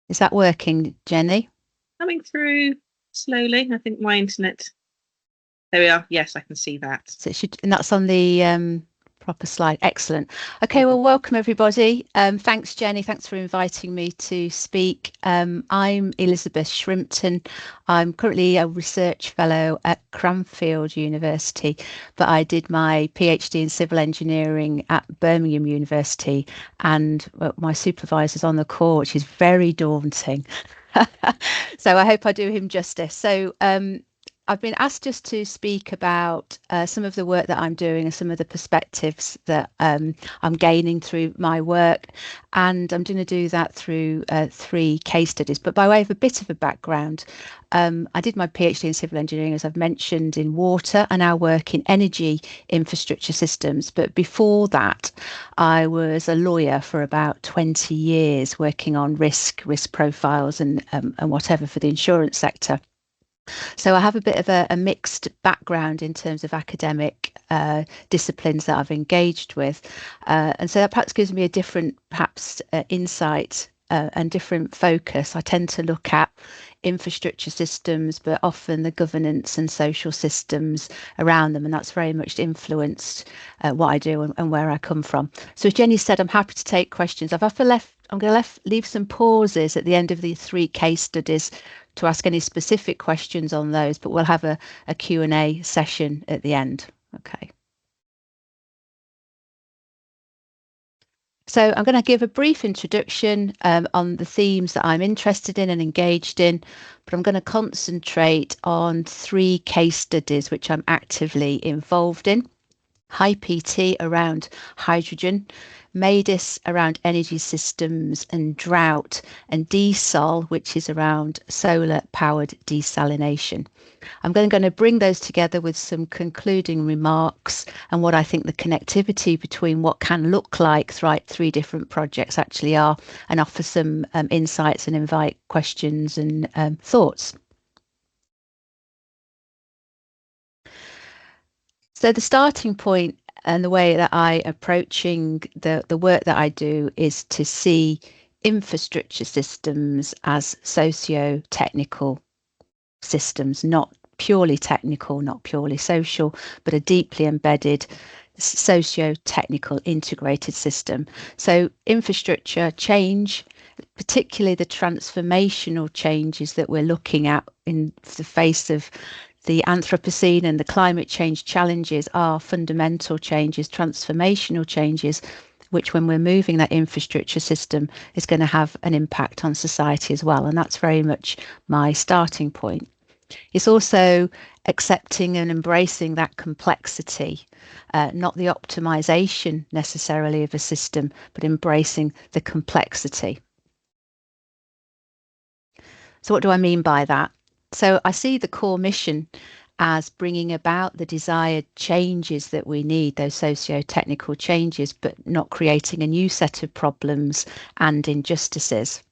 Is that working, Jenny? Coming through slowly. I think my internet. There we are. Yes, I can see that. So it should, and that's on the proper slide. Excellent. Okay, Mhm. well, welcome everybody. Thanks, Jenny. Thanks for inviting me to speak. I'm Elizabeth Shrimpton. I'm currently a research fellow at Cranfield University, but I did my PhD in civil engineering at Birmingham University, and my supervisor's on the call, which is very daunting. So I hope I do him justice. So I've been asked just to speak about some of the work that I'm doing and some of the perspectives that I'm gaining through my work. And I'm going to do that through three case studies. But by way of a bit of a background, I did my PhD in civil engineering, as I've mentioned, in water, and now work in energy infrastructure systems. But before that, I was a lawyer for about 20 years, working on risk profiles and whatever for the insurance sector. So I have a bit of a mixed background in terms of academic disciplines that I've engaged with. And so that perhaps gives me a different, perhaps, insight and different focus. I tend to look at infrastructure systems, but often the governance and social systems around them. And that's very much influenced what I do and where I come from. So as Jenny said, I'm happy to take questions. I'm going to leave some pauses at the end of the three case studies to ask any specific questions on those, but we'll have a Q&A session at the end. Okay. So I'm going to give a brief introduction on the themes that I'm interested in and engaged in, but I'm going to concentrate on three case studies which I'm actively involved in. High PT around hydrogen, MADIS around energy systems and drought, and DSOL, which is around solar powered desalination. I'm going to bring those together with some concluding remarks and what I think the connectivity between what can look like three different projects actually are, and offer some insights and invite questions and thoughts. So the starting point and the way that I approaching the work that I do is to see infrastructure systems as socio-technical systems, not purely technical, not purely social, but a deeply embedded socio-technical integrated system. So infrastructure change, particularly the transformational changes that we're looking at in the face of the Anthropocene and the climate change challenges, are fundamental changes, transformational changes, which when we're moving that infrastructure system is going to have an impact on society as well. And that's very much my starting point. It's also accepting and embracing that complexity, not the optimization necessarily of a system, but embracing the complexity. So what do I mean by that? So I see the core mission as bringing about the desired changes that we need, those socio-technical changes, but not creating a new set of problems and injustices.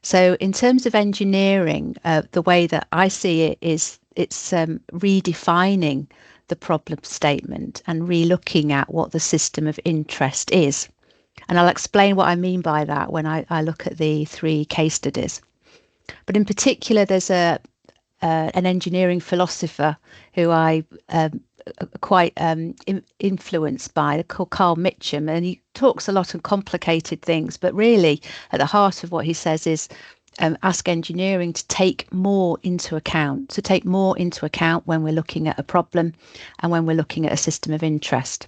So in terms of engineering, the way that I see it is it's redefining the problem statement and re-looking at what the system of interest is. And I'll explain what I mean by that when I look at the three case studies. But in particular, there's an engineering philosopher who I quite influenced by, called Carl Mitcham, and he talks a lot of complicated things, but really at the heart of what he says is ask engineering to take more into account, when we're looking at a problem and when we're looking at a system of interest.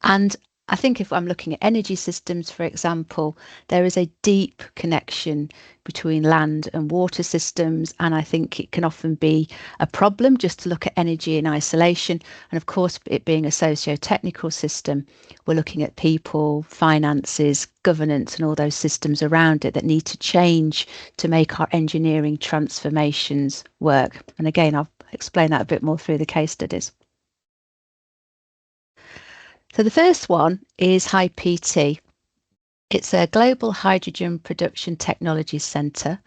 And I think if I'm looking at energy systems, for example, there is a deep connection between land and water systems. And I think it can often be a problem just to look at energy in isolation. And of course, it being a socio-technical system, we're looking at people, finances, governance, and all those systems around it that need to change to make our engineering transformations work. And again, I'll explain that a bit more through the case studies. So the first one is High PT. It's a global hydrogen production technology centre,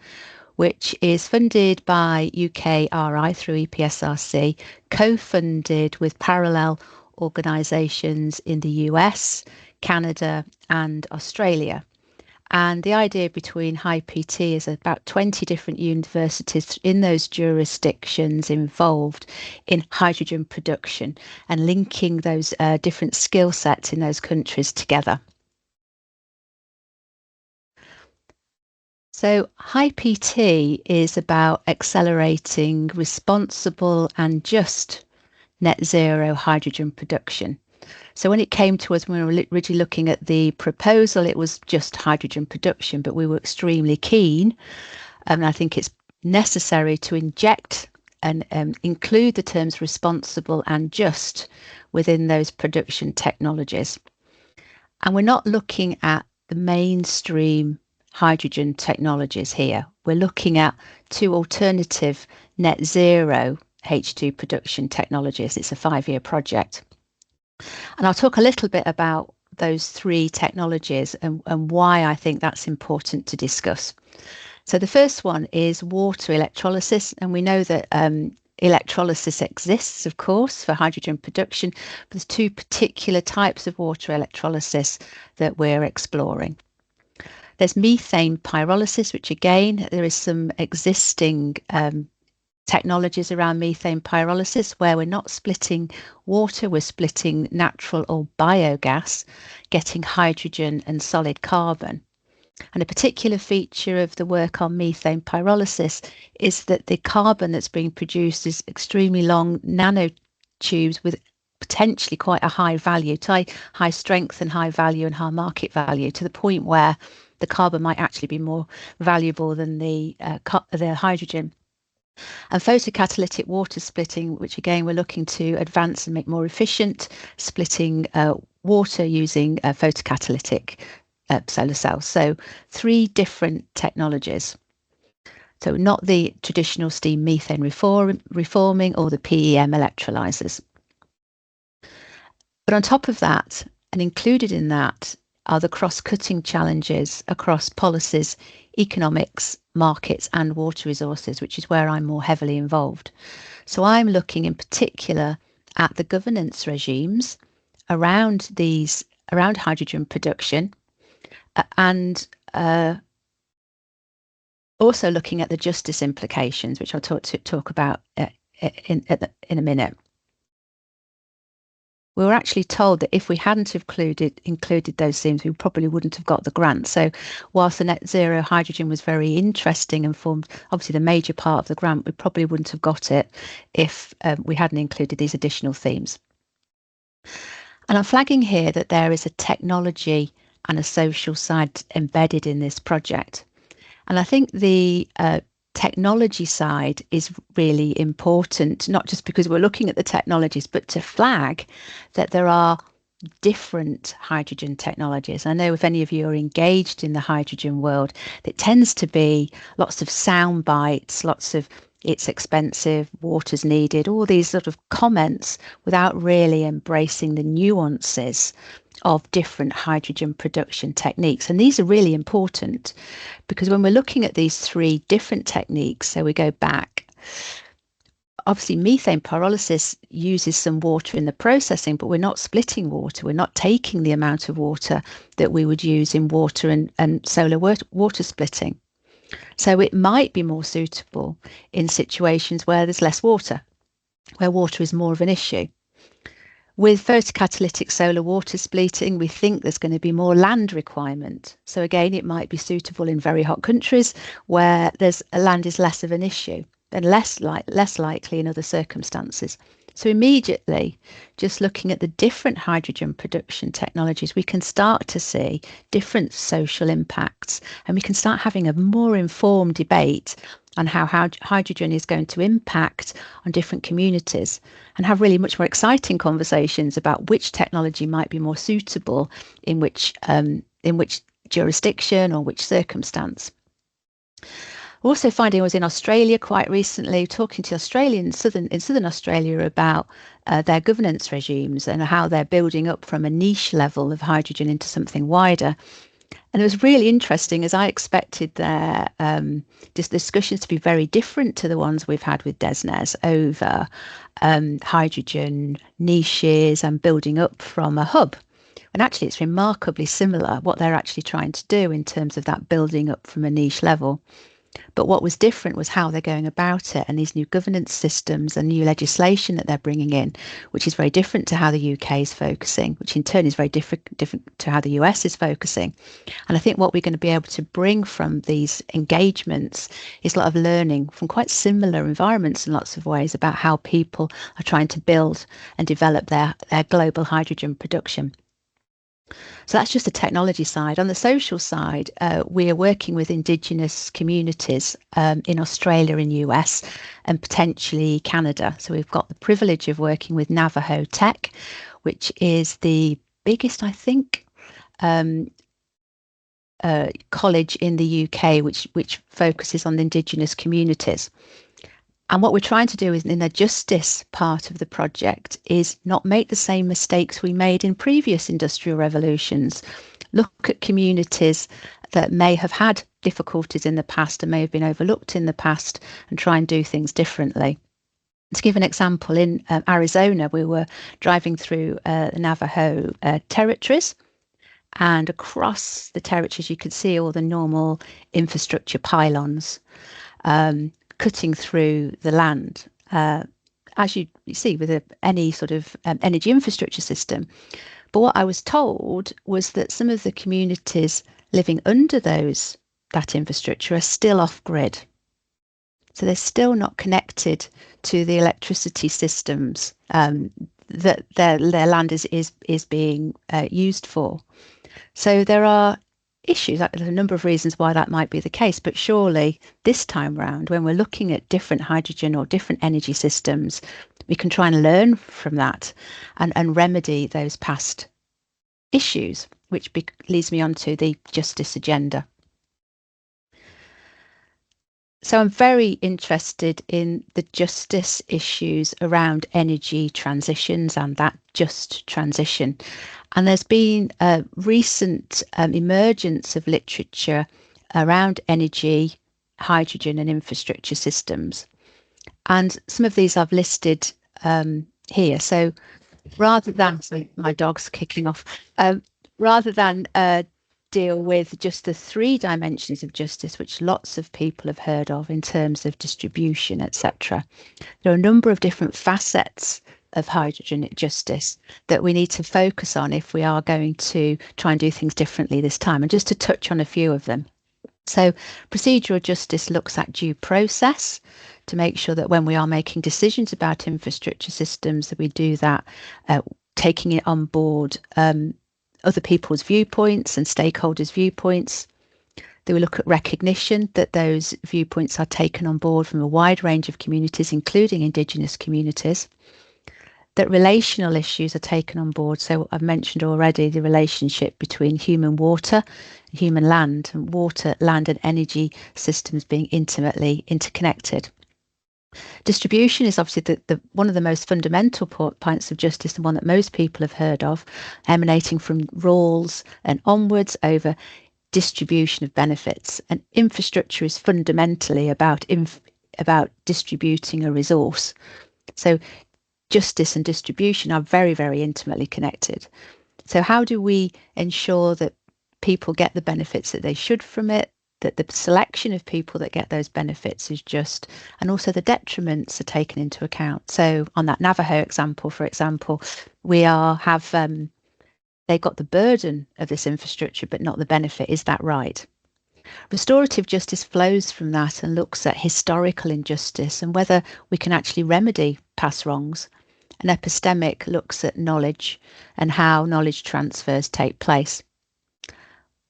which is funded by UKRI through EPSRC, co-funded with parallel organisations in the US, Canada and Australia. And the idea between HiPT is about 20 different universities in those jurisdictions involved in hydrogen production and linking those different skill sets in those countries together. So HiPT is about accelerating responsible and just net zero hydrogen production. So when it came to us, when we were originally looking at the proposal, it was just hydrogen production, but we were extremely keen, and I think it's necessary to inject and include the terms responsible and just within those production technologies. And we're not looking at the mainstream hydrogen technologies here. We're looking at two alternative net zero H2 production technologies. It's a 5-year project. And I'll talk a little bit about those 3 technologies and why I think that's important to discuss. So the first one is water electrolysis. And we know that electrolysis exists, of course, for hydrogen production. But there's 2 particular types of water electrolysis that we're exploring. There's methane pyrolysis, which again, there is some existing technologies around methane pyrolysis where we're not splitting water, we're splitting natural or biogas, getting hydrogen and solid carbon. And a particular feature of the work on methane pyrolysis is that the carbon that's being produced is extremely long nanotubes with potentially quite a high value, high strength and high value and high market value, to the point where the carbon might actually be more valuable than the hydrogen. And photocatalytic water splitting, which again we're looking to advance and make more efficient, splitting water using photocatalytic solar cells. So 3 different technologies. So not the traditional steam methane reforming or the PEM electrolyzers. But on top of that, and included in that, are the cross-cutting challenges across policies, economics, markets and water resources, which is where I'm more heavily involved. So I'm looking in particular at the governance regimes around hydrogen production and also looking at the justice implications, which I'll talk about in a minute. We were actually told that if we hadn't included those themes, we probably wouldn't have got the grant. So whilst the net zero hydrogen was very interesting and formed obviously the major part of the grant, we probably wouldn't have got it if we hadn't included these additional themes. And I'm flagging here that there is a technology and a social side embedded in this project. And I think the technology side is really important, not just because we're looking at the technologies, but to flag that there are different hydrogen technologies. I know if any of you are engaged in the hydrogen world, it tends to be lots of sound bites, lots of it's expensive, water's needed, all these sort of comments without really embracing the nuances of different hydrogen production techniques. And these are really important because when we're looking at these 3 different techniques, so we go back, obviously methane pyrolysis uses some water in the processing, but we're not splitting water. We're not taking the amount of water that we would use in water and solar water splitting. So it might be more suitable in situations where there's less water, where water is more of an issue. With photocatalytic solar water splitting, we think there's going to be more land requirement. So again, it might be suitable in very hot countries where land is less of an issue and less likely in other circumstances. So immediately, just looking at the different hydrogen production technologies, we can start to see different social impacts, and we can start having a more informed debate on how hydrogen is going to impact on different communities, and have really much more exciting conversations about which technology might be more suitable in which jurisdiction or which circumstance. Also finding I was in Australia quite recently, talking to Australians in southern Australia about their governance regimes and how they're building up from a niche level of hydrogen into something wider. And it was really interesting, as I expected their discussions to be very different to the ones we've had with DESNZ over hydrogen niches and building up from a hub, And actually, it's remarkably similar what they're actually trying to do in terms of that building up from a niche level. But what was different was how they're going about it, and these new governance systems and new legislation that they're bringing in, which is very different to how the UK is focusing, which in turn is very different to how the US is focusing. And I think what we're going to be able to bring from these engagements is a lot of learning from quite similar environments in lots of ways about how people are trying to build and develop their global hydrogen production. So that's just the technology side. On the social side, we are working with indigenous communities in Australia and US and potentially Canada. So we've got the privilege of working with Navajo Tech, which is the biggest, I think, college in the UK, which focuses on the indigenous communities. And what we're trying to do is, in the justice part of the project, is not make the same mistakes we made in previous industrial revolutions. Look at communities that may have had difficulties in the past and may have been overlooked in the past and try and do things differently. To give an example, in Arizona, we were driving through the Navajo territories. And across the territories, you could see all the normal infrastructure pylons cutting through the land, as you see with any sort of energy infrastructure system. But what I was told was that some of the communities living under that infrastructure are still off grid. So they're still not connected to the electricity systems that their land is being used for. So there are issues. There's a number of reasons why that might be the case, but surely this time round, when we're looking at different hydrogen or different energy systems, we can try and learn from that and remedy those past issues, which leads me on to the justice agenda. So I'm very interested in the justice issues around energy transitions and that just transition. And there's been a recent emergence of literature around energy, hydrogen and infrastructure systems. And some of these I've listed here. So rather than, sorry, my dog's kicking off, rather than deal with just the 3 dimensions of justice, which lots of people have heard of in terms of distribution, etc. There are a number of different facets of hydrogen justice that we need to focus on if we are going to try and do things differently this time. And just to touch on a few of them. So procedural justice looks at due process to make sure that when we are making decisions about infrastructure systems, that we do that taking it on board other people's viewpoints and stakeholders' viewpoints. They will look at recognition that those viewpoints are taken on board from a wide range of communities, including indigenous communities. That relational issues are taken on board. So I've mentioned already the relationship between human water, human land, and water, land and energy systems being intimately interconnected. Distribution is obviously one of the most fundamental points of justice, the one that most people have heard of, emanating from rules and onwards over distribution of benefits. And infrastructure is fundamentally about distributing a resource. So justice and distribution are very, very intimately connected. So how do we ensure that people get the benefits that they should from it, that the selection of people that get those benefits is just, and also the detriments are taken into account? So on that Navajo example, for example, they've got the burden of this infrastructure, but not the benefit. Is that right? Restorative justice flows from that and looks at historical injustice and whether we can actually remedy past wrongs. And epistemic looks at knowledge and how knowledge transfers take place.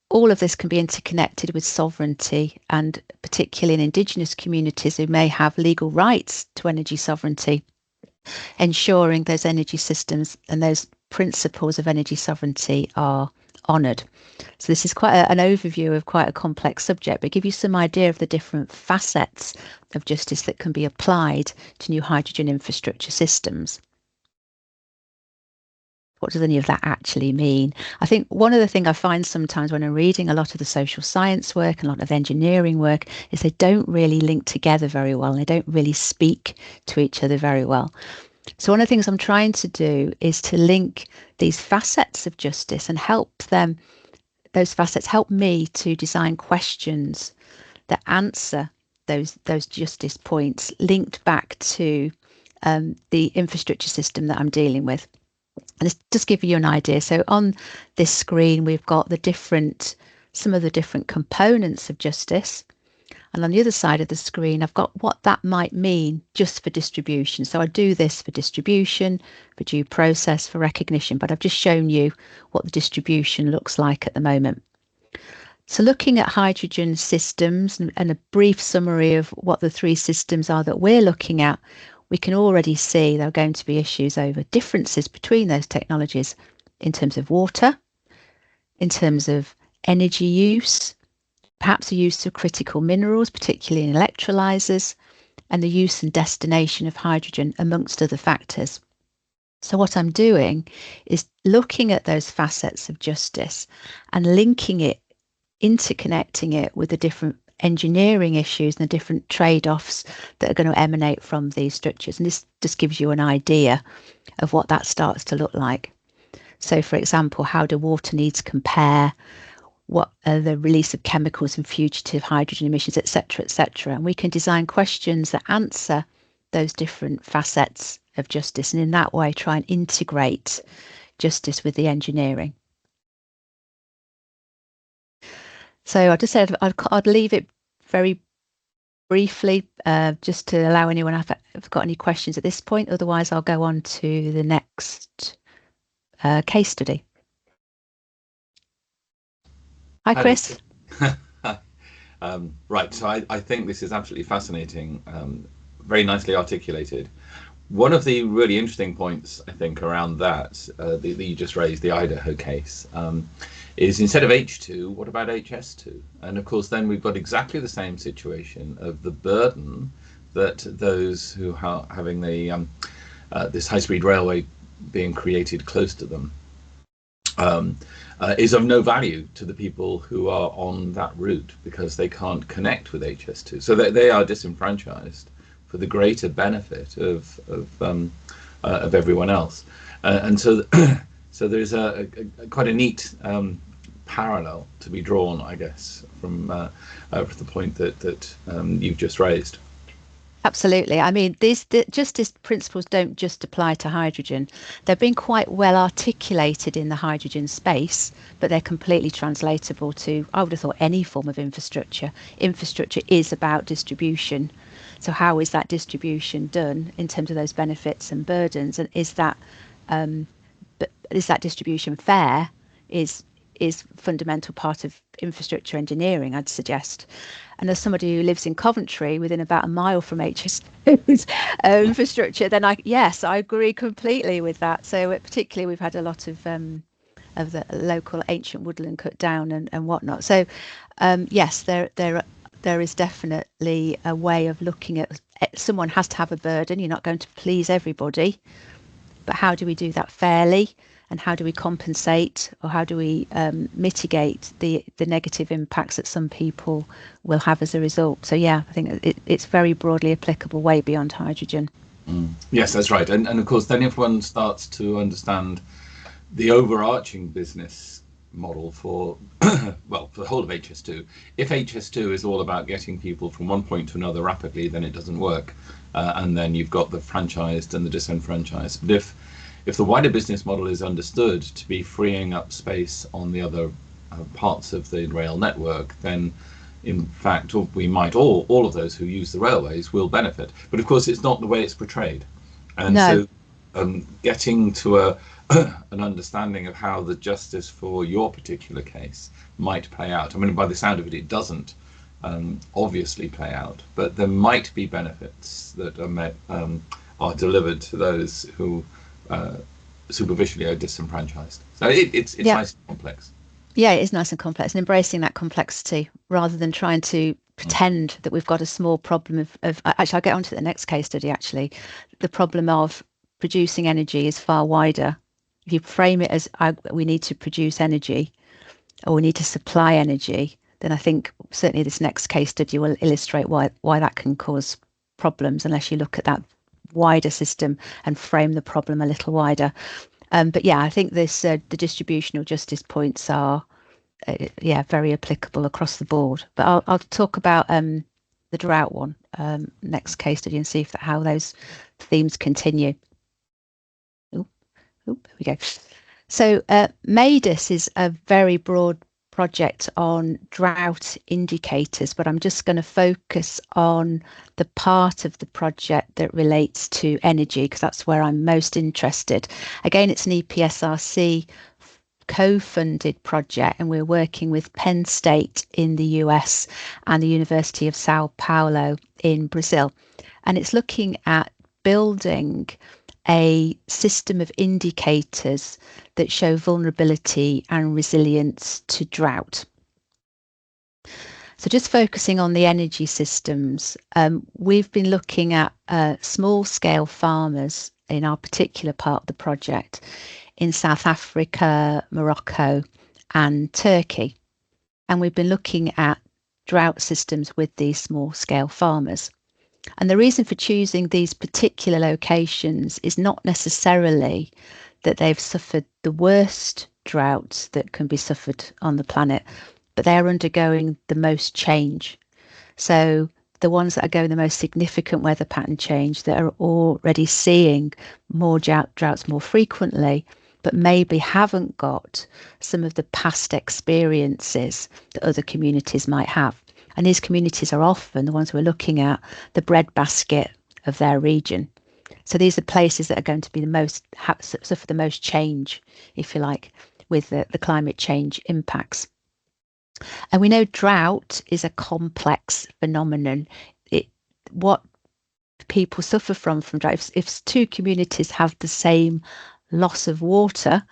All of this can be interconnected with sovereignty, and particularly in indigenous communities who may have legal rights to energy sovereignty, ensuring those energy systems and those principles of energy sovereignty are honoured. So this is quite an overview of quite a complex subject, but give you some idea of the different facets of justice that can be applied to new hydrogen infrastructure systems. What does any of that actually mean? I think one of the things I find sometimes when I'm reading a lot of the social science work and a lot of engineering work is they don't really link together very well, and they don't really speak to each other very well. So one of the things I'm trying to do is to link these facets of justice and help them, those facets help me to design questions that answer those justice points linked back to the infrastructure system that I'm dealing with. And it's just give you an idea. So on this screen, we've got some of the different components of justice. And on the other side of the screen, I've got what that might mean just for distribution. So I do this for distribution, for due process, for recognition, but I've just shown you what the distribution looks like at the moment. So looking at hydrogen systems and a brief summary of what the three systems are that we're looking at, we can already see there are going to be issues over differences between those technologies in terms of water, in terms of energy use, perhaps the use of critical minerals, particularly in electrolyzers, and the use and destination of hydrogen, amongst other factors. So what I'm doing is looking at those facets of justice and linking it, interconnecting it with the different engineering issues and the different trade-offs that are going to emanate from these structures. And this just gives you an idea of what that starts to look like. So, for example, how do water needs compare? What are the release of chemicals and fugitive hydrogen emissions, etc., etc. And we can design questions that answer those different facets of justice, and in that way try and integrate justice with the engineering. So I just said I'd leave it very briefly, just to allow anyone if I've got any questions at this point. Otherwise, I'll go on to the next case study. Hi, Chris. Right, so I think this is absolutely fascinating, very nicely articulated. One of the really interesting points, I think, around that that you just raised, the Idaho case, is instead of H2, what about HS2? And of course, then we've got exactly the same situation of the burden that those who are having the this high-speed railway being created close to them is of no value to the people who are on that route because they can't connect with HS2. So they are disenfranchised for the greater benefit of everyone else. And so so there's quite a neat parallel to be drawn, I guess, from the point that you've just raised. Absolutely. I mean, these justice principles don't just apply to hydrogen. They've been quite well articulated in the hydrogen space, but they're completely translatable to, I would have thought, any form of infrastructure. Infrastructure is about distribution. So how is that distribution done in terms of those benefits and burdens? And is that distribution fair? Is fundamental part of infrastructure engineering, I'd suggest. And as somebody who lives in Coventry, within about a mile from HS2's infrastructure, then I agree completely with that. So particularly, we've had a lot of the local ancient woodland cut down and whatnot. So yes, there is definitely a way of looking at. Someone has to have a burden. You're not going to please everybody, but how do we do that fairly? And how do we compensate, or how do we mitigate the negative impacts that some people will have as a result? So yeah, I think it's very broadly applicable, way beyond hydrogen. Yes, that's right. And of course, then if one starts to understand the overarching business model for well, for the whole of HS2, if HS2 is all about getting people from one point to another rapidly, then it doesn't work. And then you've got the franchised and the disenfranchised. But if the wider business model is understood to be freeing up space on the other parts of the rail network, then in fact we might all of those who use the railways will benefit. But of course it's not the way it's portrayed. And no. So getting to an understanding of how the justice for your particular case might play out. I mean, by the sound of it, it doesn't obviously play out, but there might be benefits that are delivered to those who superficially are disenfranchised. So it's nice and complex. Yeah, it is nice and complex, and embracing that complexity rather than trying to pretend that we've got a small problem of actually, I'll get onto the next case study. Actually, the problem of producing energy is far wider. If you frame it as we need to produce energy, or we need to supply energy, then I think certainly this next case study will illustrate why that can cause problems, unless you look at that wider system and frame the problem a little wider. But yeah, I think this the distributional justice points are very applicable across the board. But I'll talk about the drought one next case study and see how those themes continue. There we go. So MADIS is a very broad project on drought indicators, but I'm just going to focus on the part of the project that relates to energy, because that's where I'm most interested. Again, it's an EPSRC co-funded project, and we're working with Penn State in the US and the University of Sao Paulo in Brazil. And it's looking at building a system of indicators that show vulnerability and resilience to drought. So just focusing on the energy systems, we've been looking at small scale farmers in our particular part of the project in South Africa, Morocco and Turkey. And we've been looking at drought systems with these small scale farmers. And the reason for choosing these particular locations is not necessarily that they've suffered the worst droughts that can be suffered on the planet, but they are undergoing the most change. So the ones that are going the most significant weather pattern change, that are already seeing more droughts more frequently, but maybe haven't got some of the past experiences that other communities might have. And these communities are often the ones we're looking at, the breadbasket of their region. So these are places that are going to be the most, suffer the most change, if you like, with the climate change impacts. And we know drought is a complex phenomenon. What people suffer from drought, if two communities have the same loss of water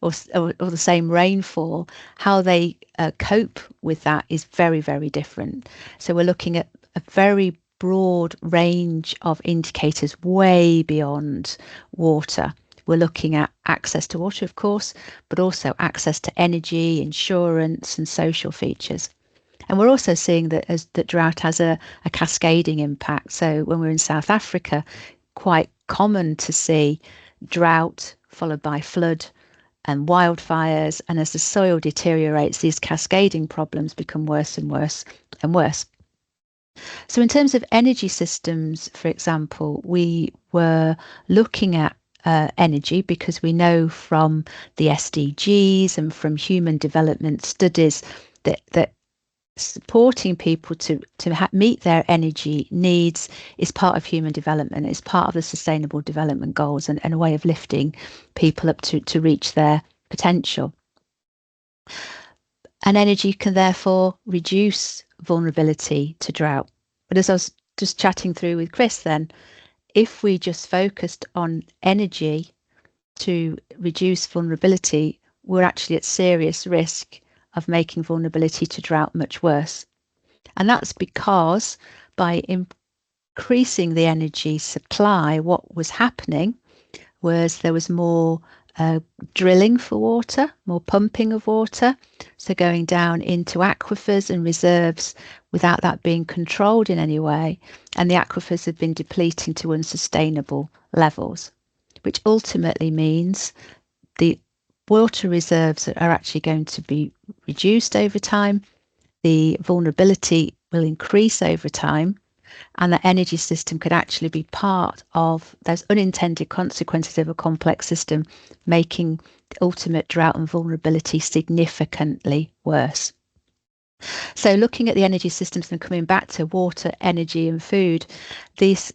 or the same rainfall, how they cope with that is very, very different. So we're looking at a very broad range of indicators way beyond water. We're looking at access to water, of course, but also access to energy, insurance and social features. And we're also seeing that drought has a cascading impact. So when we're in South Africa, quite common to see drought followed by flood and wildfires. And as the soil deteriorates, these cascading problems become worse and worse and worse. So in terms of energy systems, for example, we were looking at energy because we know from the SDGs and from human development studies that supporting people to meet their energy needs is part of human development. It's part of the Sustainable Development Goals and a way of lifting people up to reach their potential. And energy can therefore reduce vulnerability to drought. But as I was just chatting through with Chris then, if we just focused on energy to reduce vulnerability, we're actually at serious risk of making vulnerability to drought much worse. And that's because by increasing the energy supply, what was happening was there was more drilling for water, more pumping of water, so going down into aquifers and reserves without that being controlled in any way, and the aquifers have been depleting to unsustainable levels, which ultimately means the water reserves are actually going to be reduced over time, the vulnerability will increase over time, and the energy system could actually be part of those unintended consequences of a complex system, making the ultimate drought and vulnerability significantly worse. So looking at the energy systems and coming back to water, energy and food, these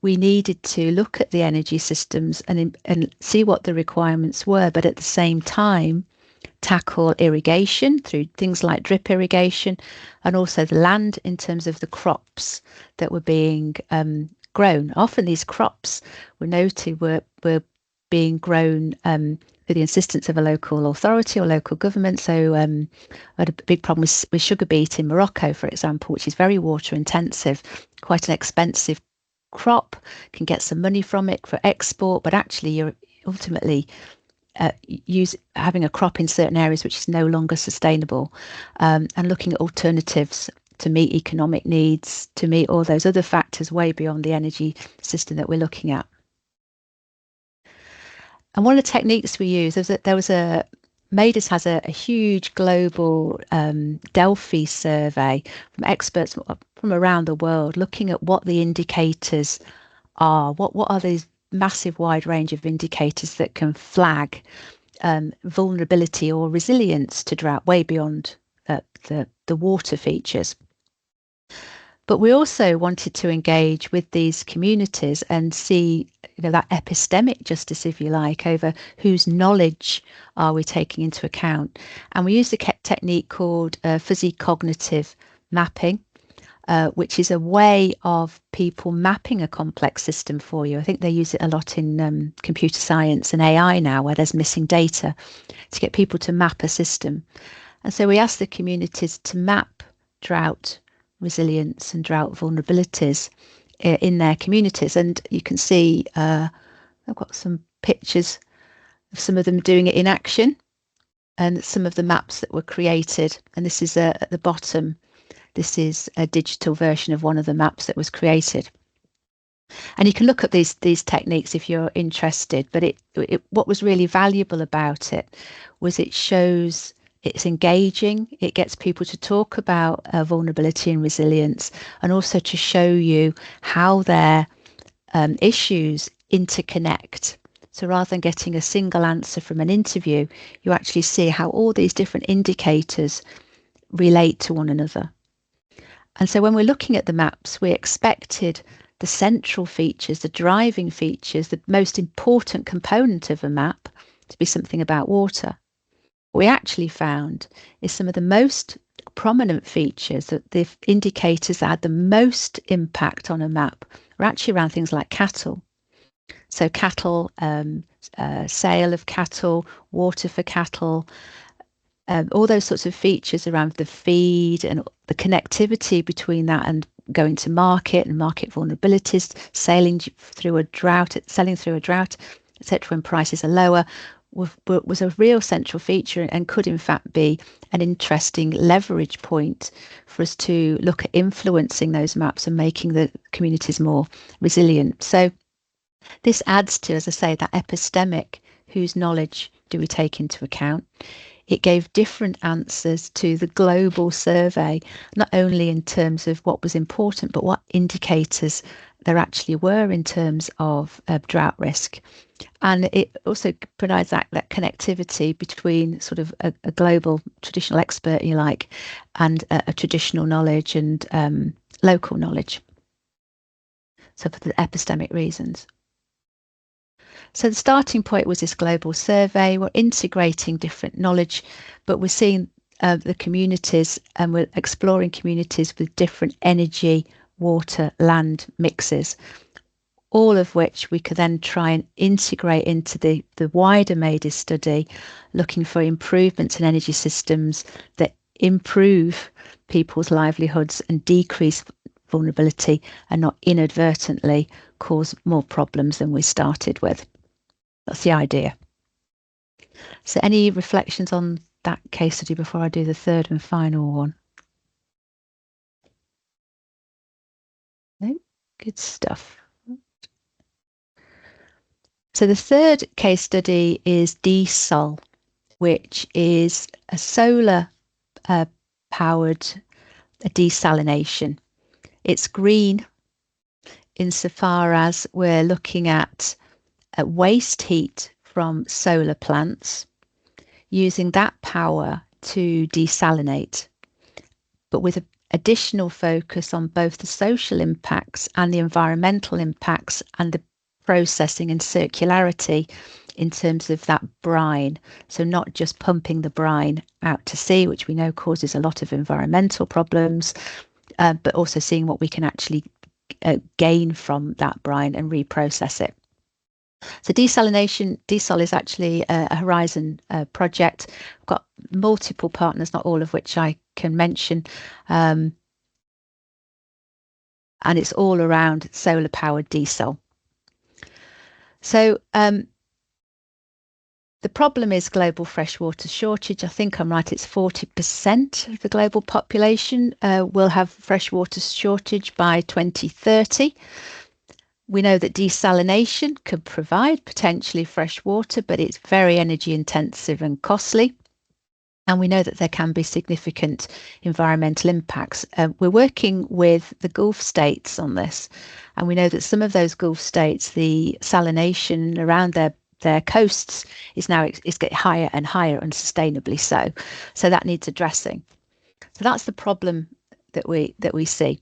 we needed to look at the energy systems and see what the requirements were, but at the same time tackle irrigation through things like drip irrigation, and also the land in terms of the crops that were being grown. Often these crops were noted were being grown with the insistence of a local authority or local government. So I had a big problem with sugar beet in Morocco, for example, which is very water intensive, quite an expensive crop, can get some money from it for export, but actually you're ultimately having a crop in certain areas which is no longer sustainable, and looking at alternatives to meet economic needs, to meet all those other factors way beyond the energy system that we're looking at. And one of the techniques we use, Maidus has a huge global Delphi survey from experts from around the world, looking at what the indicators are. What are these massive wide range of indicators that can flag vulnerability or resilience to drought way beyond the water features. But we also wanted to engage with these communities and see, that epistemic justice, if you like, over whose knowledge are we taking into account. And we used a technique called fuzzy cognitive mapping, which is a way of people mapping a complex system for you. I think they use it a lot in computer science and AI now, where there's missing data, to get people to map a system. And so we asked the communities to map drought resilience and drought vulnerabilities in their communities. And you can see I've got some pictures of some of them doing it in action and some of the maps that were created. And this is at the bottom. This is a digital version of one of the maps that was created. And you can look at these techniques if you're interested. But what was really valuable about it was it shows it's engaging, it gets people to talk about vulnerability and resilience, and also to show you how their issues interconnect. So rather than getting a single answer from an interview, you actually see how all these different indicators relate to one another. And so when we're looking at the maps, we expected the central features, the driving features, the most important component of a map to be something about water. What we actually found is some of the most prominent features, that the indicators that had the most impact on a map are actually around things like cattle. So cattle, sale of cattle, water for cattle, all those sorts of features around the feed and the connectivity between that and going to market and market vulnerabilities, selling through a drought, etc., when prices are lower, was a real central feature and could in fact be an interesting leverage point for us to look at influencing those maps and making the communities more resilient. So this adds to, as I say, that epistemic, whose knowledge do we take into account? It gave different answers to the global survey, not only in terms of what was important, but what indicators there actually were in terms of drought risk. And it also provides that connectivity between sort of a global traditional expert, you like, and a traditional knowledge and local knowledge. So for the epistemic reasons. So the starting point was this global survey. We're integrating different knowledge, but we're seeing the communities, and we're exploring communities with different energy, water, land mixes, all of which we could then try and integrate into the wider Maidus study, looking for improvements in energy systems that improve people's livelihoods and decrease vulnerability and not inadvertently cause more problems than we started with. That's the idea. So any reflections on that case study before I do the third and final one? No? Good stuff. So the third case study is DSOL, which is a solar powered desalination. It's green insofar as we're looking at waste heat from solar plants, using that power to desalinate, but with an additional focus on both the social impacts and the environmental impacts and the processing and circularity in terms of that brine. So not just pumping the brine out to sea, which we know causes a lot of environmental problems, but also seeing what we can actually gain from that brine and reprocess it. So DSOL is actually a Horizon project. We've got multiple partners, not all of which I can mention. And it's all around solar powered DSOL. So The problem is global freshwater shortage. I think I'm right, it's 40% of the global population will have freshwater shortage by 2030. We know that desalination could provide potentially fresh water, but it's very energy intensive and costly. And we know that there can be significant environmental impacts. We're working with the Gulf states on this, and we know that some of those Gulf states, the salination around their coasts is getting higher and higher, unsustainably so. So that needs addressing. So that's the problem that we see.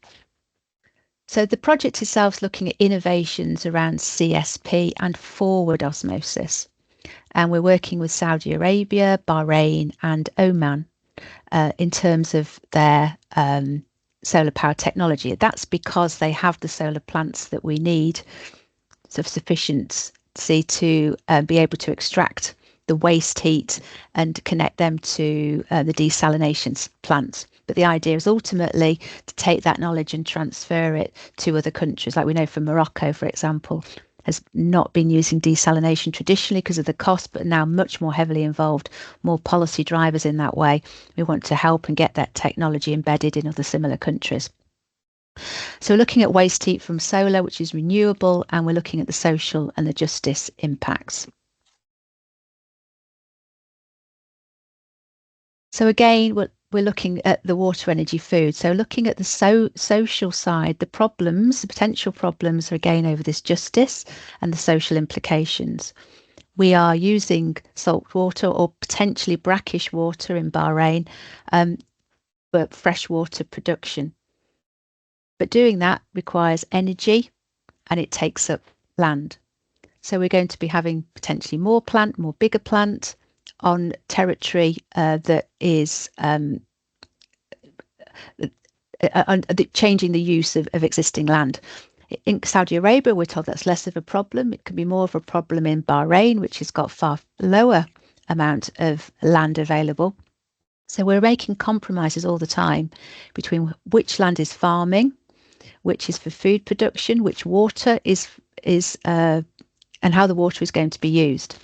So the project itself is looking at innovations around CSP and forward osmosis. And we're working with Saudi Arabia, Bahrain and Oman in terms of their solar power technology. That's because they have the solar plants that we need of sufficiency to be able to extract the waste heat and connect them to the desalination plants. But the idea is ultimately to take that knowledge and transfer it to other countries. Like we know from Morocco, for example, has not been using desalination traditionally because of the cost, but now much more heavily involved, more policy drivers in that way. We want to help and get that technology embedded in other similar countries. So we're looking at waste heat from solar, which is renewable, and we're looking at the social and the justice impacts. So again, we're looking at the water, energy, food. So looking at the social side, the potential problems are again over this justice and the social implications. We are using salt water or potentially brackish water in Bahrain for freshwater production. But doing that requires energy and it takes up land. So we're going to be having potentially more bigger plant on territory that is changing the use of existing land. In Saudi Arabia, we're told that's less of a problem. It could be more of a problem in Bahrain, which has got far lower amount of land available. So we're making compromises all the time between which land is farming, which is for food production, which water is and how the water is going to be used.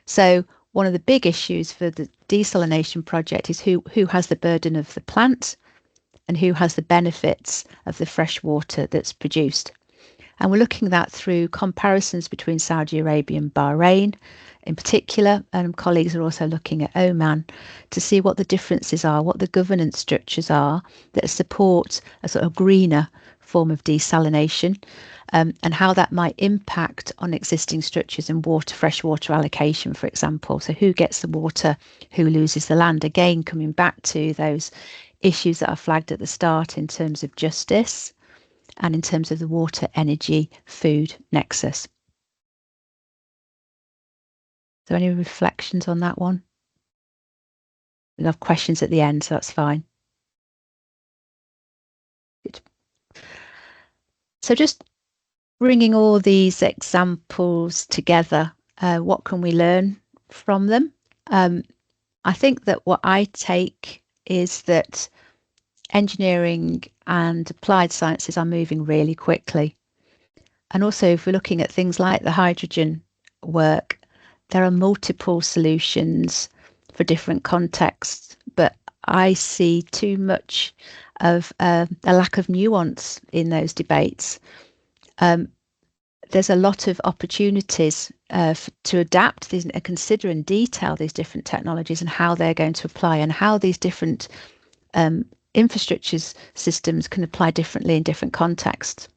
So one of the big issues for the desalination project is who has the burden of the plant and who has the benefits of the fresh water that's produced. And we're looking at that through comparisons between Saudi Arabia and Bahrain in particular, and colleagues are also looking at Oman to see what the differences are, what the governance structures are that support a sort of greener form of desalination, and how that might impact on existing structures and freshwater allocation, for example. So who gets the water, who loses the land? Again, coming back to those issues that are flagged at the start in terms of justice and in terms of the water, energy, food nexus. So any reflections on that one? We'll have questions at the end, so that's fine. Good. So just bringing all these examples together, what can we learn from them? I think that what I take is that engineering and applied sciences are moving really quickly. And also, if we're looking at things like the hydrogen work, there are multiple solutions for different contexts, but I see too much of a lack of nuance in those debates. There's a lot of opportunities to adapt these and consider in detail these different technologies and how they're going to apply and how these different infrastructure systems can apply differently in different contexts.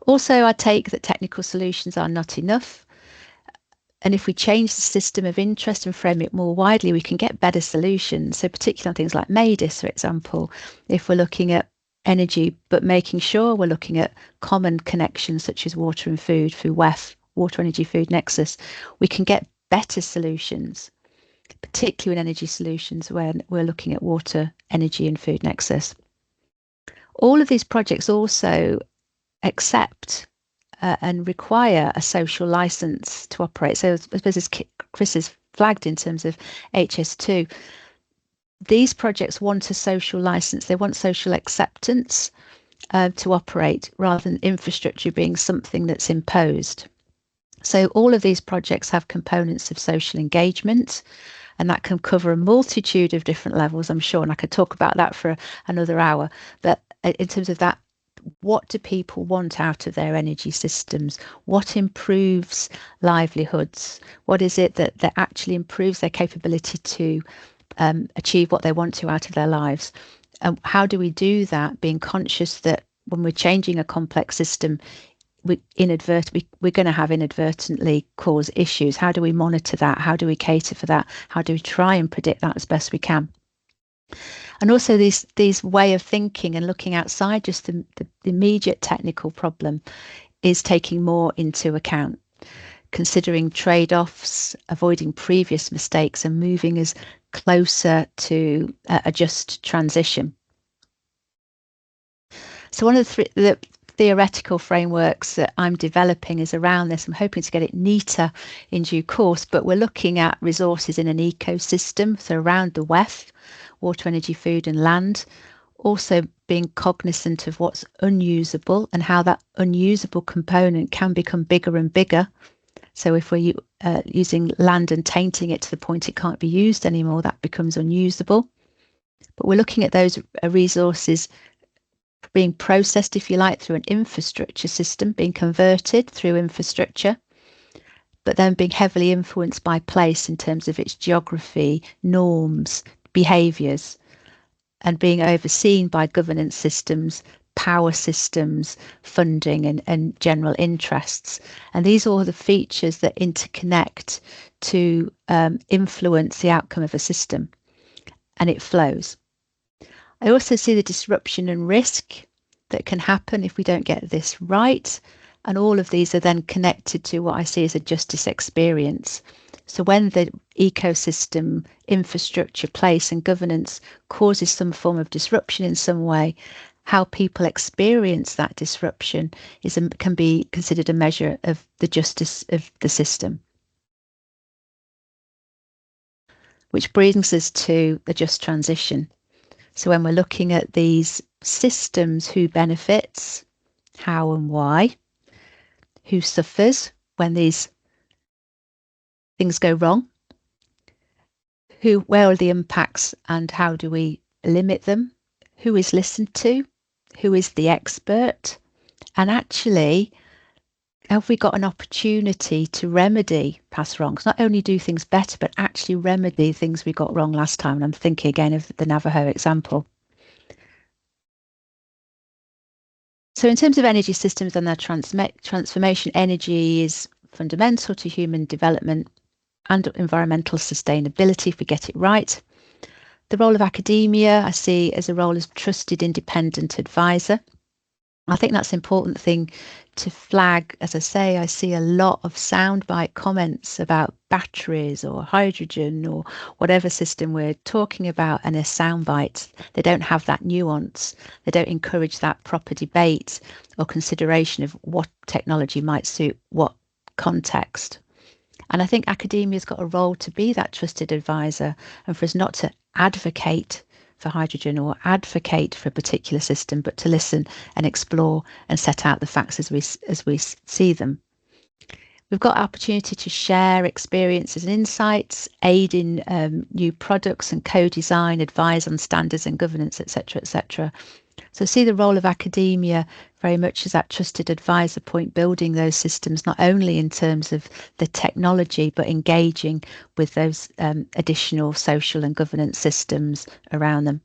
Also, I take that technical solutions are not enough. And if we change the system of interest and frame it more widely, we can get better solutions. So particularly on things like MADIS, for example, if we're looking at energy, but making sure we're looking at common connections such as water and food through WEF, water, energy, food nexus, we can get better solutions, particularly in energy solutions when we're looking at water, energy and food nexus. All of these projects also accept and require a social license to operate. So I suppose as Chris has flagged in terms of HS2, these projects want a social license. They want social acceptance to operate rather than infrastructure being something that's imposed. So all of these projects have components of social engagement, and that can cover a multitude of different levels, I'm sure, and I could talk about that for another hour. But in terms of that, what do people want out of their energy systems? What improves livelihoods? What is it that actually improves their capability to achieve what they want to out of their lives? And how do we do that, being conscious that when we're changing a complex system, we're going to have inadvertently cause issues? How do we monitor that? How do we cater for that? How do we try and predict that as best we can? And also these way of thinking and looking outside just the immediate technical problem is taking more into account, considering trade-offs, avoiding previous mistakes, and moving us closer to a just transition. So one of the theoretical frameworks that I'm developing is around this. I'm hoping to get it neater in due course, but we're looking at resources in an ecosystem, so around the WEF, water, energy, food and land, also being cognizant of what's unusable and how that unusable component can become bigger and bigger. So if we're using land and tainting it to the point it can't be used anymore, that becomes unusable. But we're looking at those resources being processed, if you like, through an infrastructure system, being converted through infrastructure, but then being heavily influenced by place in terms of its geography, norms, behaviours, and being overseen by governance systems, power systems, funding and general interests. And these are all the features that interconnect to influence the outcome of a system, and it flows. I also see the disruption and risk that can happen if we don't get this right. And all of these are then connected to what I see as a justice experience. So when the ecosystem, infrastructure, place and governance causes some form of disruption in some way, how people experience that disruption can be considered a measure of the justice of the system. Which brings us to the just transition. So when we're looking at these systems, who benefits, how and why, who suffers when these things go wrong, where are the impacts and how do we limit them, who is listened to, who is the expert, and actually, have we got an opportunity to remedy past wrongs, not only do things better, but actually remedy things we got wrong last time? And I'm thinking again of the Navajo example. So in terms of energy systems and their transformation, energy is fundamental to human development and environmental sustainability if we get it right. The role of academia I see as a role as trusted independent advisor. I think that's an important thing to flag. As I say, I see a lot of soundbite comments about batteries or hydrogen or whatever system we're talking about, and they're soundbites. They don't have that nuance. They don't encourage that proper debate or consideration of what technology might suit what context. And I think academia's got a role to be that trusted advisor, and for us not to advocate for hydrogen or advocate for a particular system, but to listen and explore and set out the facts as we see them. We've got opportunity to share experiences and insights, aid in new products and co-design, advise on standards and governance, etc., etc. So see the role of academia very much as that trusted advisor point, building those systems, not only in terms of the technology, but engaging with those additional social and governance systems around them.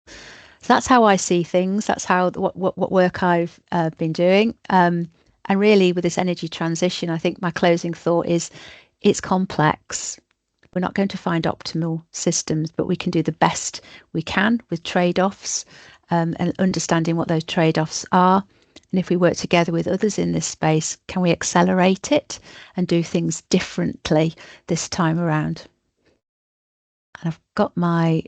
So that's how I see things. That's how what work I've been doing. And really with this energy transition, I think my closing thought is it's complex. We're not going to find optimal systems, but we can do the best we can with trade-offs and understanding what those trade-offs are. And if we work together with others in this space, can we accelerate it and do things differently this time around? And I've got my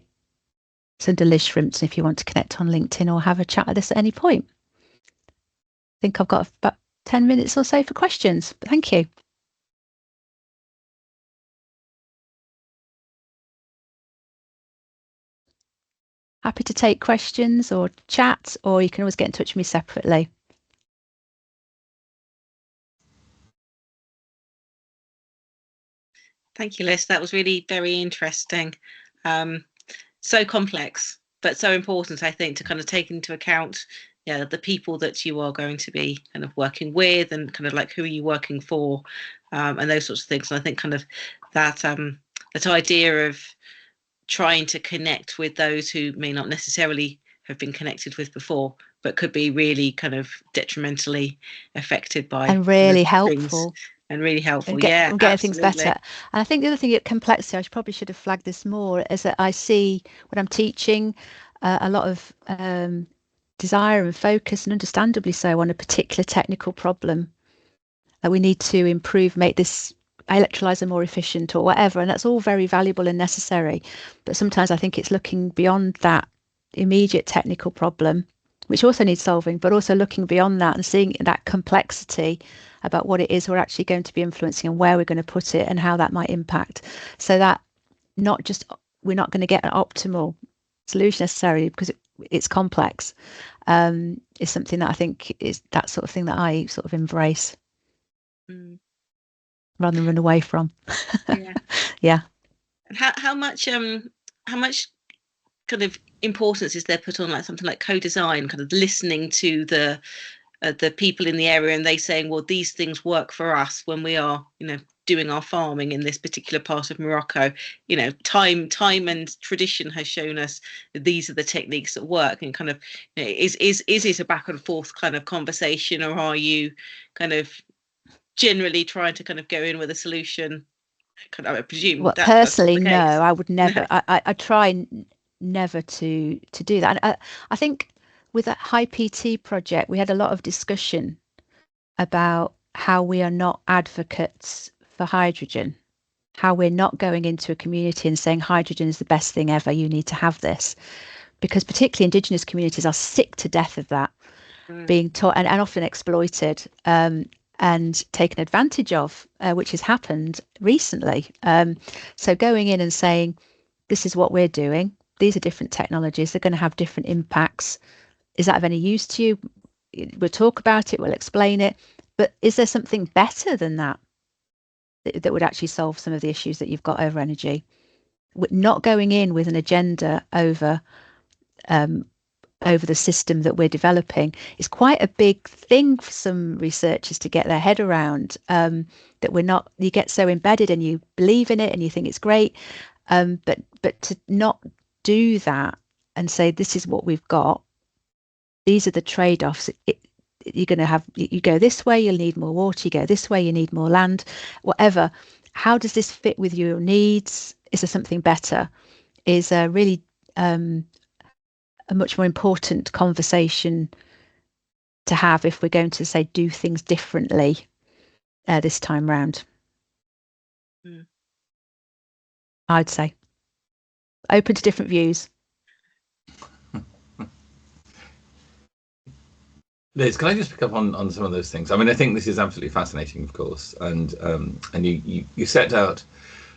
Cinder Liz Shrimpton if you want to connect on LinkedIn or have a chat with us at any point. I think I've got about 10 minutes or so for questions, but thank you. Happy to take questions or chat, or you can always get in touch with me separately. Thank you, Liz. That was really very interesting. So complex, but so important, I think, to kind of take into account, yeah, the people that you are going to be kind of working with, and kind of like who are you working for, and those sorts of things. And I think kind of that that idea of trying to connect with those who may not necessarily have been connected with before, but could be really kind of detrimentally affected by and really things, helpful. and really helpful. And Yeah, getting things absolutely. better. And I think the other thing, complexity, probably should have flagged this more, is that I see when I'm teaching a lot of desire and focus, and understandably so, on a particular technical problem that we need to improve, make this electrolyzer more efficient or whatever. And that's all very valuable and necessary. But sometimes I think it's looking beyond that immediate technical problem, which also needs solving, but also looking beyond that and seeing that complexity about what it is we're actually going to be influencing and where we're going to put it and how that might impact. So that not just we're not going to get an optimal solution necessarily because it's complex, is something that I think is that sort of thing that I sort of embrace rather than run away from. Yeah. Yeah. And how much kind of importance is there put on like something like co-design, kind of listening to the people in the area, and they saying, well, these things work for us when we are, doing our farming in this particular part of Morocco. Time and tradition has shown us that these are the techniques that work, and kind of, is it a back and forth kind of conversation, or are you kind of generally trying to kind of go in with a solution? I presume. Well, That's personally, the case. no, I would never. No. I try never to do that. And I think with that high PT project, we had a lot of discussion about how we are not advocates for hydrogen, how we're not going into a community and saying hydrogen is the best thing ever, you need to have this, because particularly indigenous communities are sick to death of that being taught and often exploited and taken advantage of, which has happened recently. So going in and saying, this is what we're doing, these are different technologies, they're going to have different impacts. Is that of any use to you? We'll talk about it, we'll explain it. But is there something better than that that would actually solve some of the issues that you've got over energy? We're not going in with an agenda over the system that we're developing is quite a big thing for some researchers to get their head around, that we're not, you get so embedded and you believe in it and you think it's great, but to not do that and say, this is what we've got, these are the trade-offs. You're going to have, you go this way, you'll need more water, you go this way, you need more land, whatever. How does this fit with your needs? Is there something better? Is really a much more important conversation to have if we're going to say do things differently this time round. I'd say open to different views. Liz, can I just pick up on some of those things? I mean, I think this is absolutely fascinating, of course, and you set out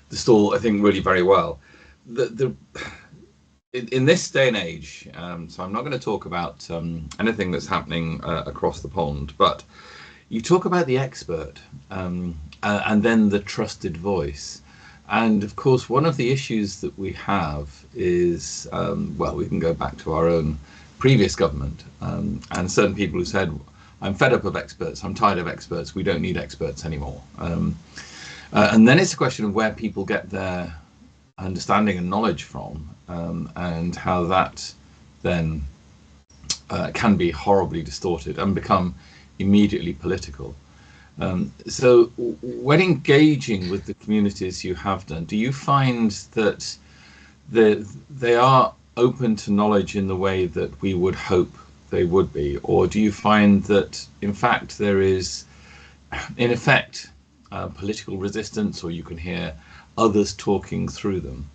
the stall, I think, really very well. In this day and age, so I'm not going to talk about anything that's happening across the pond, but you talk about the expert and then the trusted voice. And of course, one of the issues that we have is, well, we can go back to our own previous government and certain people who said, I'm fed up of experts, I'm tired of experts, we don't need experts anymore. And then it's a question of where people get their understanding and knowledge from, and how that then can be horribly distorted and become immediately political. So when engaging with the communities you have done, do you find that they are open to knowledge in the way that we would hope they would be, or do you find that in fact there is in effect political resistance, or you can hear others talking through them?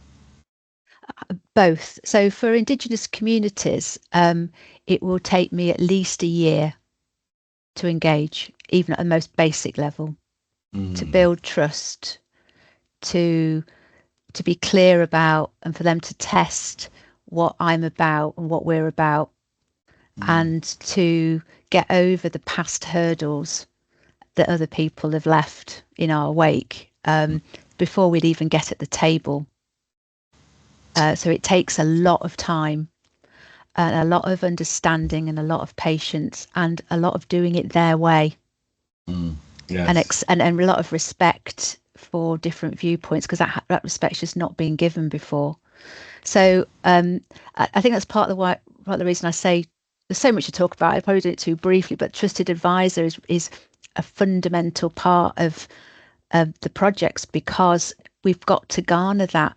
Both. So for indigenous communities, it will take me at least a year to engage, even at the most basic level, to build trust, to be clear about, and for them to test what I'm about and what we're about, and to get over the past hurdles that other people have left in our wake. before we'd even get at the table. So it takes a lot of time, and a lot of understanding, and a lot of patience, and a lot of doing it their way. Yes. And a lot of respect for different viewpoints, because that respect's just not been given before. So I think that's part of the reason I say there's so much to talk about. I probably did it too briefly, but trusted advisor is a fundamental part of the projects, because we've got to garner that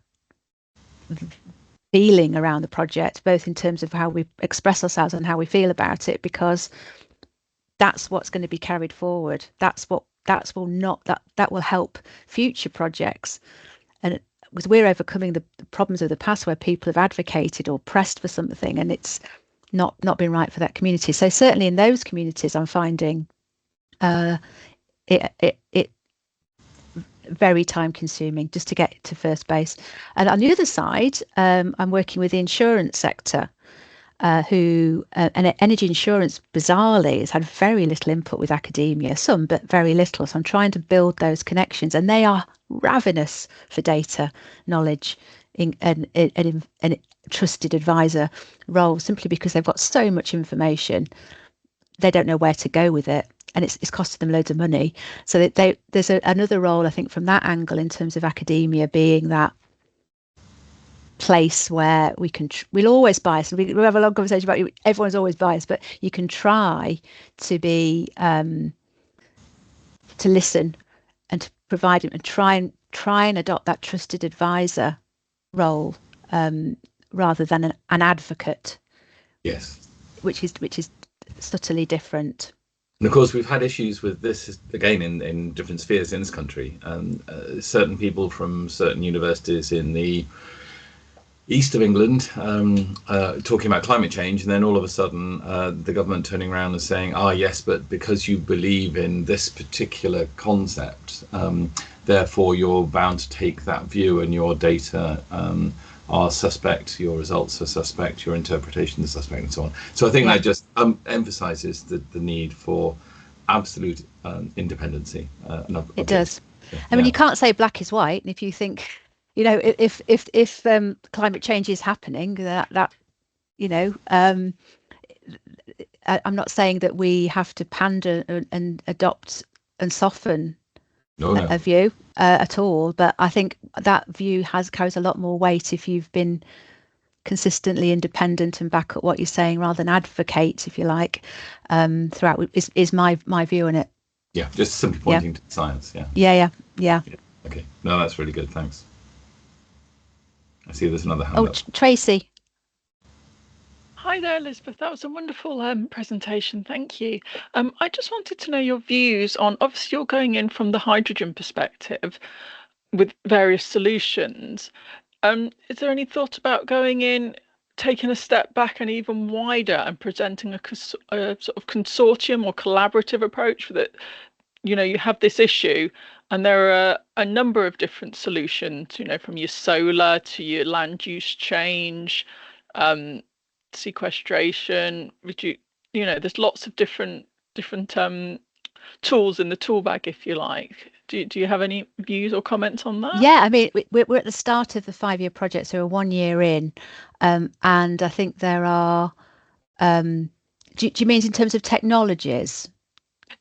feeling around the project, both in terms of how we express ourselves and how we feel about it, because that's what's going to be carried forward. That will help future projects. And because we're overcoming the problems of the past, where people have advocated or pressed for something and it's not been right for that community. So certainly in those communities, I'm finding it very time consuming just to get to first base. And on the other side, I'm working with the insurance sector, who and energy insurance bizarrely has had very little input with academia, some, but very little. So I'm trying to build those connections, and they are ravenous for data knowledge and trusted advisor role, simply because they've got so much information, they don't know where to go with it, and it's costing them loads of money. So there's another role, I think, from that angle, in terms of academia being that place where we'll always bias, and we have a long conversation about everyone's always biased, but you can try to be to listen and to provide and try and adopt that trusted advisor role, rather than an advocate. Yes. Which is subtly different. And of course, we've had issues with this again in different spheres in this country. Certain people from certain universities in the east of England talking about climate change, and then all of a sudden the government turning around and saying, yes, but because you believe in this particular concept, therefore you're bound to take that view, and your data are suspect, your results are suspect, your interpretation is suspect, and so on. So I think that just emphasizes the need for absolute independency. It does. I mean, you can't say black is white. And if you think, if climate change is happening, that I'm not saying that we have to pander and adopt and soften a view at all, but I think that view carries a lot more weight if you've been consistently independent and back up what you're saying, rather than advocate, if you like, throughout. Is my view on it. Yeah, just simply pointing to science. Yeah. Okay, no, that's really good. Thanks. I see there's another hand up. Tracy. Hi there, Elizabeth. That was a wonderful presentation. Thank you. I just wanted to know your views on, obviously you're going in from the hydrogen perspective with various solutions. Is there any thought about going in, taking a step back and even wider, and presenting a sort of consortium or collaborative approach that, you have this issue and there are a number of different solutions, from your solar to your land use change, sequestration, there's lots of different tools in the tool bag, if you like. Do you have any views or comments on that? Yeah, I mean, we're at the start of the 5-year project, so we're 1 year in, and I think there are. Do you mean in terms of technologies?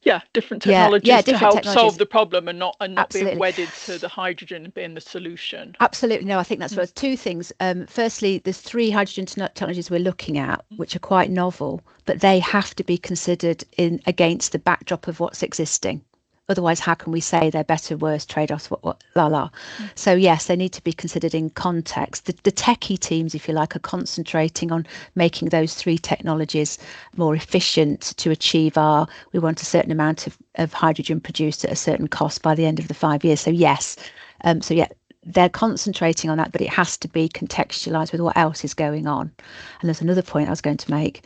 Yeah, different technologies to help solve the problem, and not Absolutely. being wedded to the hydrogen being the solution. Absolutely. No, I think that's right. Two things. Firstly, there's 3 hydrogen technologies we're looking at, which are quite novel, but they have to be considered against the backdrop of what's existing. Otherwise, how can we say they're better, worse, trade-offs, what. So yes, they need to be considered in context. The techie teams, if you like, are concentrating on making those 3 technologies more efficient to achieve we want a certain amount of hydrogen produced at a certain cost by the end of the 5 years. So yes, they're concentrating on that, but it has to be contextualized with what else is going on. And there's another point I was going to make.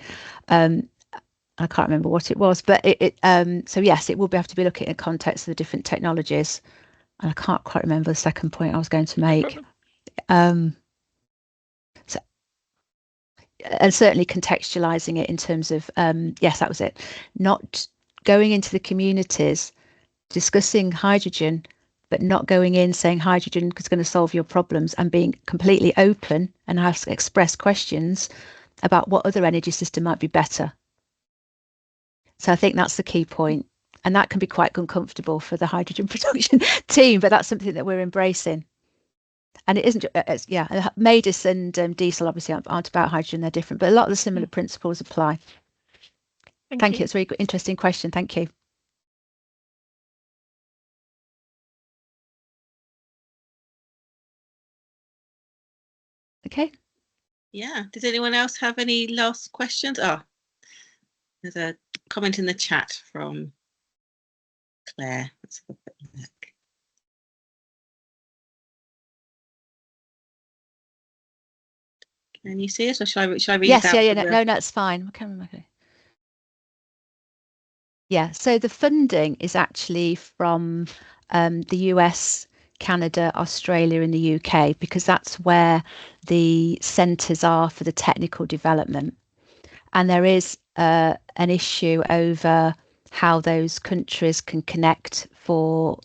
I can't remember what it was, but so yes, it will have to be looking at the context of the different technologies. And I can't quite remember the second point I was going to make. And certainly contextualizing it in terms of, yes, that was it. Not going into the communities, discussing hydrogen but not going in saying hydrogen is going to solve your problems, and being completely open and express questions about what other energy system might be better. So I think that's the key point. And that can be quite uncomfortable for the hydrogen production team, but that's something that we're embracing. And it isn't, MADIS and diesel obviously aren't about hydrogen, they're different, but a lot of the similar principles apply. Thank you. It's a really interesting question. Thank you. Okay. Yeah. Does anyone else have any last questions? Oh, there's a comment in the chat from Claire. Let's have a quick look. Can you see it, or shall I read yes, it out? No, it's fine. Okay. Yeah, so the funding is actually from the US, Canada, Australia and the UK, because that's where the centres are for the technical development. And there is an issue over how those countries can connect to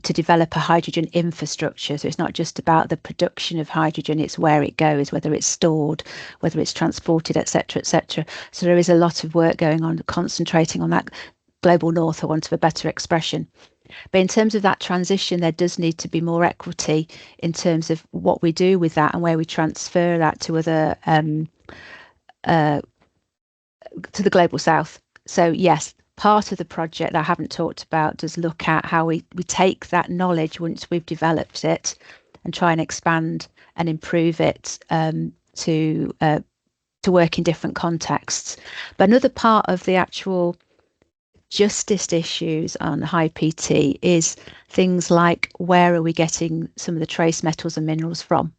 develop a hydrogen infrastructure. So it's not just about the production of hydrogen, it's where it goes, whether it's stored, whether it's transported, etc., etc. So there is a lot of work going on concentrating on that global north, for want of a better expression. But in terms of that transition, there does need to be more equity in terms of what we do with that and where we transfer that to other to the global south. So yes, part of the project that I haven't talked about does look at how we take that knowledge once we've developed it and try and expand and improve it to work in different contexts. But another part of the actual justice issues on high PT is things like, where are we getting some of the trace metals and minerals from?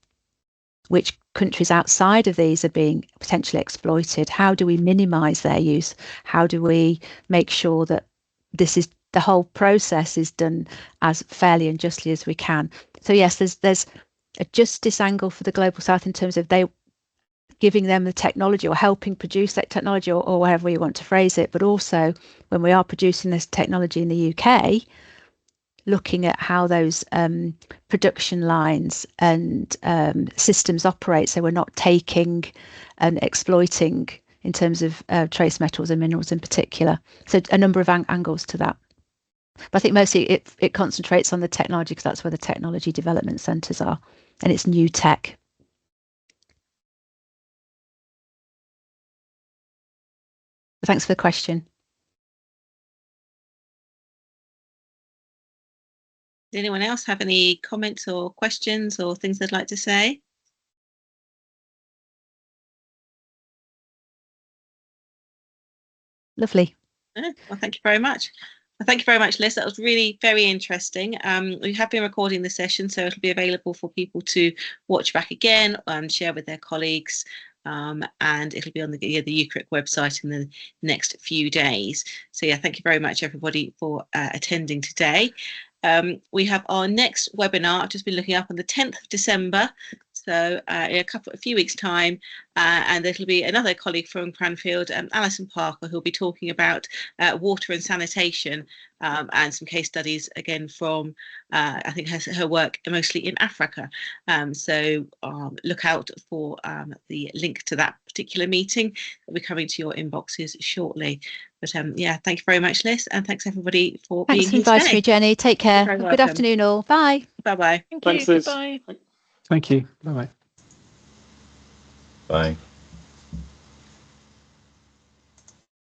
Which countries outside of these are being potentially exploited? How do we minimize their use? How do we make sure that the whole process is done as fairly and justly as we can? So yes, there's a justice angle for the global south in terms of they giving them the technology or helping produce that technology, or however you want to phrase it. But also, when we are producing this technology in the UK, looking at how those production lines and systems operate, so we're not taking and exploiting in terms of trace metals and minerals in particular. So a number of angles to that. But I think mostly it concentrates on the technology, because that's where the technology development centres are, and it's new tech. Thanks for the question. Does anyone else have any comments or questions or things they'd like to say? Lovely. Well, thank you very much. Thank you very much, Liz. That was really very interesting. We have been recording the session, so it'll be available for people to watch back again and share with their colleagues. And it'll be on the UCRIC website in the next few days. So yeah, thank you very much, everybody, for attending today. We have our next webinar. I've just been looking up on the 10th of December. So in a few weeks' time, and it'll be another colleague from Cranfield, Alison Parker, who'll be talking about water and sanitation, and some case studies again from, I think, her work mostly in Africa. So look out for the link to that particular meeting. It'll be coming to your inboxes shortly. But yeah, thank you very much, Liz, and thanks everybody for being here today. Thanks for inviting me, Jenny. Take care. Good afternoon, all. Bye. Bye-bye. Thanks, Liz. Bye. Thank you. Bye-bye. Bye.